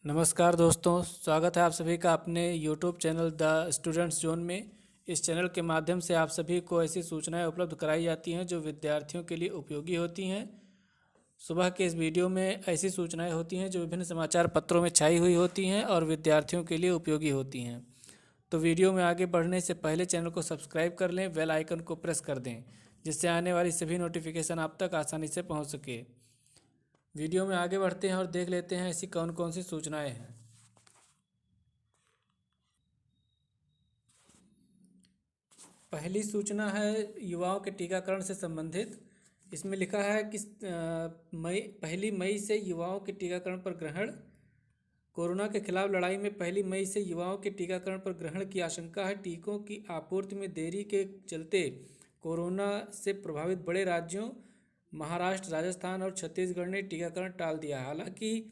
नमस्कार दोस्तों, स्वागत है आप सभी का अपने YouTube channel the students zone में। इस चैनल के माध्यम से आप सभी को ऐसी सूचनाएं उपलब्ध कराई जाती हैं जो विद्यार्थियों के लिए उपयोगी होती हैं। सुबह के इस वीडियो में ऐसी सूचनाएं होती हैं जो विभिन्न समाचार पत्रों में छाई हुई होती हैं और विद्यार्थियों के लिए उपयोगी होती हैं। तो वीडियो में आगे बढ़ने से पहले चैनल को सब्सक्राइब कर लें, बेल आइकन को प्रेस कर दें, जिससे आने वाली सभी नोटिफिकेशन आप तक आसानी से पहुँच सके। वीडियो में आगे बढ़ते हैं और देख लेते हैं ऐसी कौन कौन सी सूचनाएं हैं। पहली सूचना है युवाओं के टीकाकरण से संबंधित। इसमें लिखा है कि पहली मई से युवाओं के टीकाकरण पर ग्रहण। कोरोना के खिलाफ लड़ाई में पहली मई से युवाओं के टीकाकरण पर ग्रहण की आशंका है। टीकों की आपूर्ति में देरी के चलते कोरोना से प्रभावित बड़े राज्यों महाराष्ट्र, राजस्थान और छत्तीसगढ़ ने टीकाकरण टाल दिया। हालांकि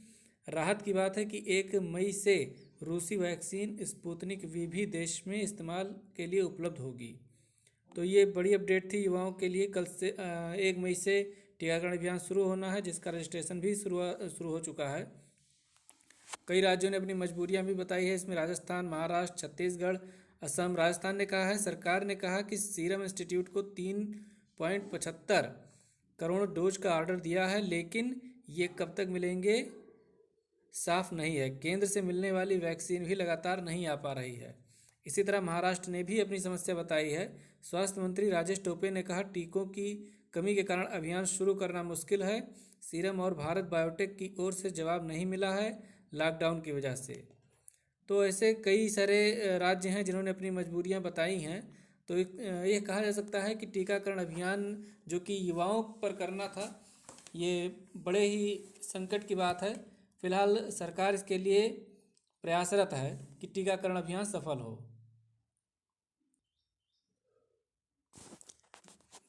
राहत की बात है कि 1 मई से रूसी वैक्सीन स्पुतनिक वी भी देश में इस्तेमाल के लिए उपलब्ध होगी। तो ये बड़ी अपडेट थी युवाओं के लिए। कल से 1 मई से टीकाकरण अभियान शुरू होना है, जिसका रजिस्ट्रेशन भी शुरू हो चुका है। कई राज्यों ने अपनी मजबूरियां भी बताई है इसमें। राजस्थान, महाराष्ट्र, छत्तीसगढ़, असम। राजस्थान ने कहा है, सरकार ने कहा कि सीरम इंस्टीट्यूट को 3.75 करोड़ डोज का ऑर्डर दिया है, लेकिन ये कब तक मिलेंगे साफ नहीं है। केंद्र से मिलने वाली वैक्सीन भी लगातार नहीं आ पा रही है। इसी तरह महाराष्ट्र ने भी अपनी समस्या बताई है। स्वास्थ्य मंत्री राजेश टोपे ने कहा, टीकों की कमी के कारण अभियान शुरू करना मुश्किल है। सीरम और भारत बायोटेक की ओर से जवाब नहीं मिला है लॉकडाउन की वजह से। तो ऐसे कई सारे राज्य हैं जिन्होंने अपनी मजबूरियां बताई हैं। तो ये कहा जा सकता है कि टीकाकरण अभियान जो कि युवाओं पर करना था, ये बड़े ही संकट की बात है। फिलहाल सरकार इसके लिए प्रयासरत है कि टीकाकरण अभियान सफल हो।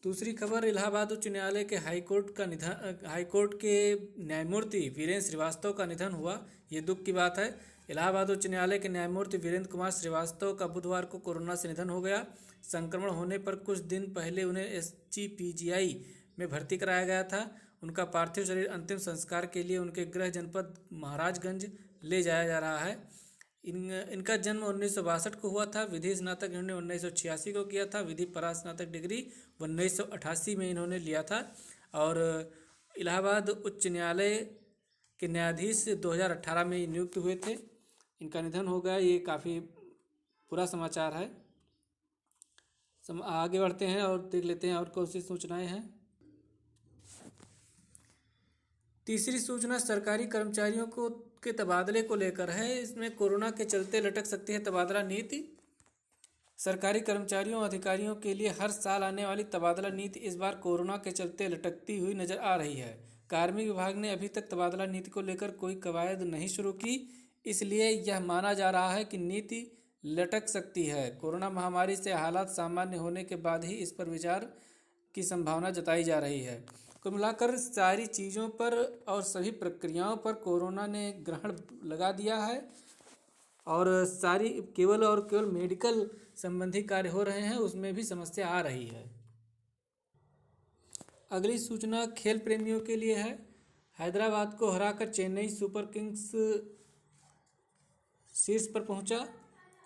दूसरी खबर, इलाहाबाद उच्च न्यायालय के हाईकोर्ट के न्यायमूर्ति वीरेंद्र श्रीवास्तव का निधन हुआ। ये दुख की बात है। इलाहाबाद उच्च न्यायालय के न्यायमूर्ति वीरेंद्र कुमार श्रीवास्तव का बुधवार को कोरोना से निधन हो गया। संक्रमण होने पर कुछ दिन पहले उन्हें SGPGI में भर्ती कराया गया था। उनका पार्थिव शरीर अंतिम संस्कार के लिए उनके गृह जनपद महाराजगंज ले जाया जा रहा है। इनका जन्म 1962 को हुआ था। विधि स्नातक इन्होंने 1986 को किया था। विधि परास्नातक डिग्री 1988 में इन्होंने लिया था। और इलाहाबाद उच्च न्यायालय के न्यायाधीश 2018 में नियुक्त हुए थे। इनका निधन हो गया, ये काफ़ी बुरा समाचार है। आगे बढ़ते हैं और देख लेते हैं और कौन सी सूचनाएं हैं। तीसरी सूचना सरकारी कर्मचारियों के तबादले को लेकर है। इसमें कोरोना के चलते लटक सकती है तबादला नीति। सरकारी कर्मचारियों और अधिकारियों के लिए हर साल आने वाली तबादला नीति इस बार कोरोना के चलते लटकती हुई नजर आ रही है। कार्मिक विभाग ने अभी तक तबादला नीति को लेकर कोई कवायद नहीं शुरू की, इसलिए यह माना जा रहा है कि नीति लटक सकती है। कोरोना महामारी से हालात सामान्य होने के बाद ही इस पर विचार की संभावना जताई जा रही है। कुल मिलाकर सारी चीज़ों पर और सभी प्रक्रियाओं पर कोरोना ने ग्रहण लगा दिया है और सारी केवल मेडिकल संबंधी कार्य हो रहे हैं, उसमें भी समस्या आ रही है। अगली सूचना खेल प्रेमियों के लिए है। हैदराबाद को हराकर चेन्नई सुपर किंग्स शीर्ष पर पहुंचा।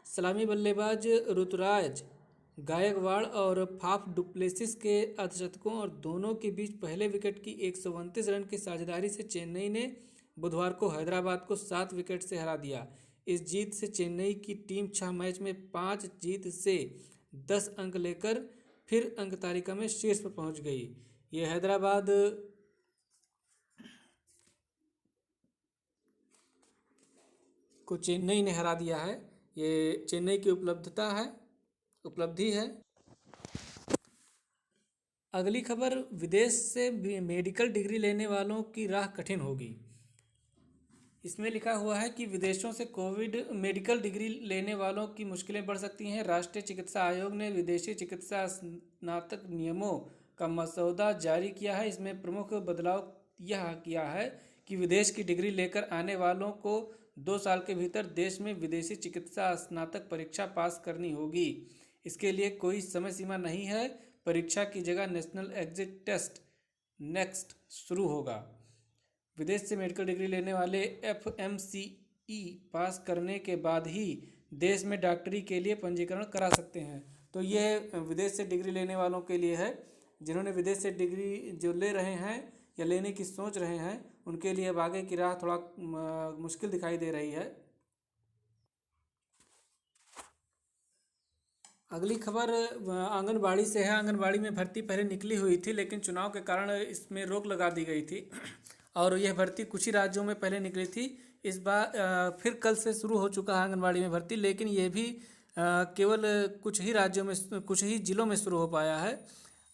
सलामी बल्लेबाज ऋतुराज गायकवाड़ और फाफ डुप्लेसिस के अर्धशतकों और दोनों के बीच पहले विकेट की 129 रन की साझेदारी से चेन्नई ने बुधवार को हैदराबाद को 7 विकेट से हरा दिया। इस जीत से चेन्नई की टीम 6 मैच में 5 जीत से 10 अंक लेकर फिर अंक तालिका में शीर्ष पर पहुंच गई। ये हैदराबाद को चेन्नई ने हरा दिया है। ये चेन्नई की उपलब्धि है। अगली खबर, विदेश से मेडिकल डिग्री लेने वालों की राह कठिन होगी। इसमें लिखा हुआ है कि विदेशों से कोविड मेडिकल डिग्री लेने वालों की मुश्किलें बढ़ सकती हैं। राष्ट्रीय चिकित्सा आयोग ने विदेशी चिकित्सा स्नातक नियमों का मसौदा जारी किया है। इसमें प्रमुख बदलाव यह किया है कि विदेश की डिग्री लेकर आने वालों को 2 साल के भीतर देश में विदेशी चिकित्सा स्नातक परीक्षा पास करनी होगी। इसके लिए कोई समय सीमा नहीं है। परीक्षा की जगह नेशनल एग्जिट टेस्ट नेक्स्ट शुरू होगा। विदेश से मेडिकल डिग्री लेने वाले FMC पास करने के बाद ही देश में डॉक्टरी के लिए पंजीकरण करा सकते हैं। तो ये विदेश से डिग्री लेने वालों के लिए है। जिन्होंने विदेश से डिग्री जो ले रहे हैं या लेने की सोच रहे हैं, उनके लिए अब आगे की राह थोड़ा मुश्किल दिखाई दे रही है। अगली खबर आंगनबाड़ी से है। आंगनबाड़ी में भर्ती पहले निकली हुई थी, लेकिन चुनाव के कारण इसमें रोक लगा दी गई थी और यह भर्ती कुछ ही राज्यों में पहले निकली थी। इस बार फिर कल से शुरू हो चुका है आंगनबाड़ी में भर्ती, लेकिन ये भी केवल कुछ ही राज्यों में, कुछ ही जिलों में शुरू हो पाया है।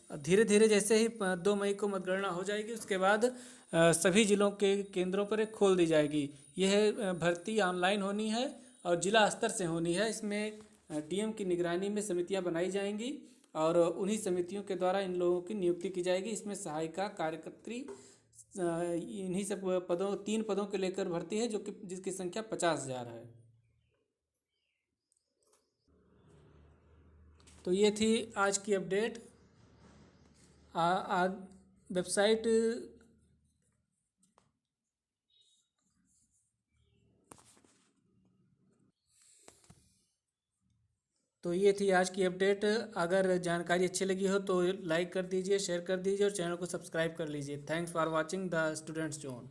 धीरे धीरे जैसे ही 2 मई को मतगणना हो जाएगी, उसके बाद सभी जिलों के केंद्रों पर खोल दी जाएगी। यह भर्ती ऑनलाइन होनी है और जिला स्तर से होनी है। इसमें डीएम की निगरानी में समितियां बनाई जाएंगी और उन्हीं समितियों के द्वारा इन लोगों की नियुक्ति की जाएगी। इसमें सहायिका, कार्यकर्त्री, इन्हीं सब पदों 3 पदों के लेकर भर्ती है, जो कि जिसकी संख्या 50,000 है। तो ये थी आज की अपडेट। वेबसाइट तो ये थी आज की अपडेट। अगर जानकारी अच्छी लगी हो तो लाइक कर दीजिए, शेयर कर दीजिए और चैनल को सब्सक्राइब कर लीजिए। Thanks for watching the students zone.